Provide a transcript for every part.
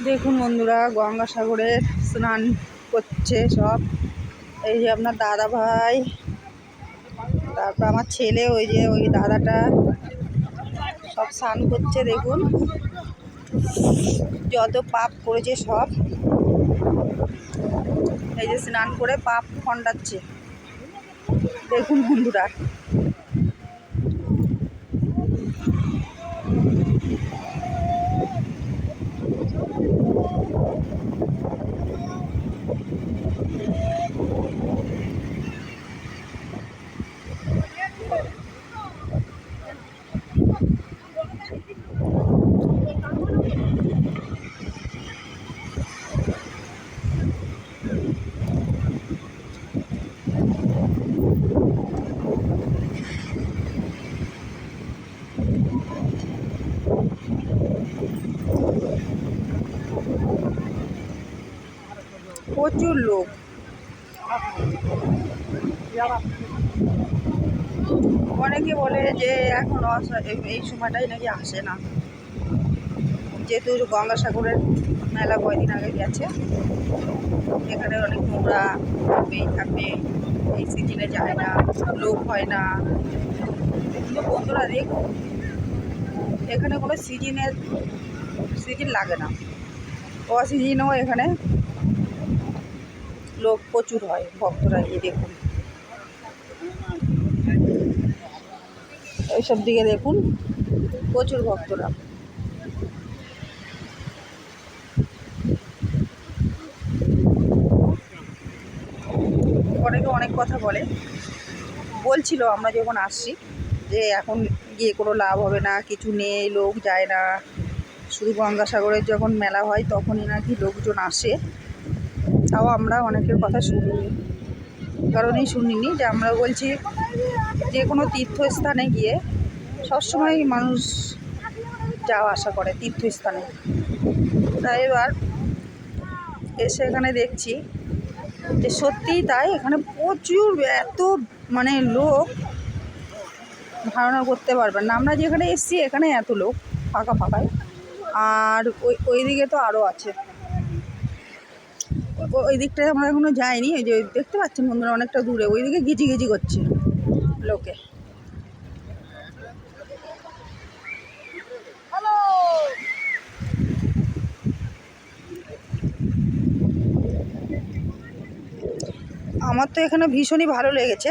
দেখুন বন্ধুরা, গঙ্গাসাগরে স্নান করছে সব। এই যে আপনার দাদা ভাই, তারপর আমার ছেলে, ওই যে ওই দাদাটা সব স্নান করছে। দেখুন যত পাপ করেছে সব, এই যে স্নান করে পাপ খণ্ডাচ্ছে। দেখুন বন্ধুরা, প্রচুর লোক। অনেকে বলে যে এখন এই সময়টাই নাকি আসে না, যেহেতু গঙ্গাসাগরের মেলা কয়দিন আগে গেছে। এখানে অনেক নোংরা থাকবে, এই সিজনে যায় না, লোক হয় না। কিন্তু বন্ধুরা দেখুন, এখানে কোনো সিজন লাগে না, অসিজনেও এখানে লোক প্রচুর হয়, ভক্তরা। এই দেখুন, এইসব দিকে দেখুন প্রচুর ভক্তরা। অনেকে অনেক কথা বলছিল আমরা যখন আসছি, যে এখন গিয়ে কোনো লাভ হবে না, কিছু নেই, লোক যায় না, শুধু গঙ্গাসাগরের যখন মেলা হয় তখনই নাকি লোকজন আসে। তাও আমরা অনেকের কথা শুনিনি, কারণেই শুনিনি যে আমরা বলছি যে কোনো তীর্থস্থানে গিয়ে সবসময় মানুষ যাওয়া আসা করে তীর্থস্থানে। তাই এবার এসে এখানে দেখছি যে সত্যিই তাই, এখানে প্রচুর, এত লোক ধারণা করতে পারবেন না। আমরা যেখানে এসছি এখানে এত লোক ফাঁকায়, আর ওই দিকে তো আরও আছে। ওই দিকটায় আমরা এখনো যাইনি। ওই যে দেখতে পাচ্ছেন বন্ধুরা, অনেকটা দূরে ওই দিকে গিজি করছে লোকে। আমার তো এখানে ভীষণই ভালো লেগেছে।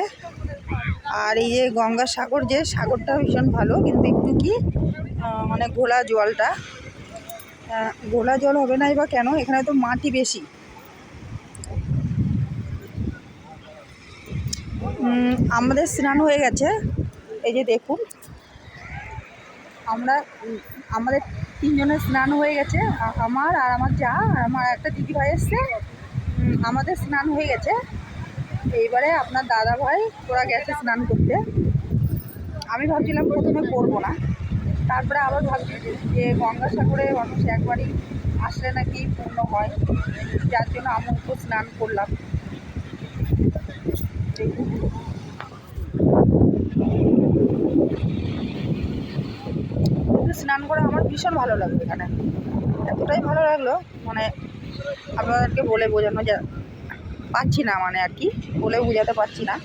আর এই যে গঙ্গাসাগর, যে সাগরটা ভীষণ ভালো, কিন্তু একটু কি ঘোলা জলটা, ঘোলা জল হবে নাই বা কেন, এখানে তো মাটি বেশি। আমাদের স্নান হয়ে গেছে, এই যে দেখুন, আমাদের 3 জনের স্নান হয়ে গেছে, আমার আর আমার যা আর আমার একটা দিদি ভাই এসছে। আমাদের স্নান হয়ে গেছে। এইবারে আপনার দাদা ভাই ওরা গেছে স্নান করতে। আমি ভাবছিলাম প্রথমে করবো না, তারপরে আবার ভাবছি যে গঙ্গাসাগরে মানুষ একবারই আসলে নাকি পূর্ণ হয়, যার জন্য আমি তো স্নান করলাম। স্নান করে আমার ভীষণ ভালো লাগলো এখানে, এতটাই ভালো লাগলো আপনাদেরকে বলে বোঝানো পারছি না, আর কি বলে বোঝাতে পারছি না।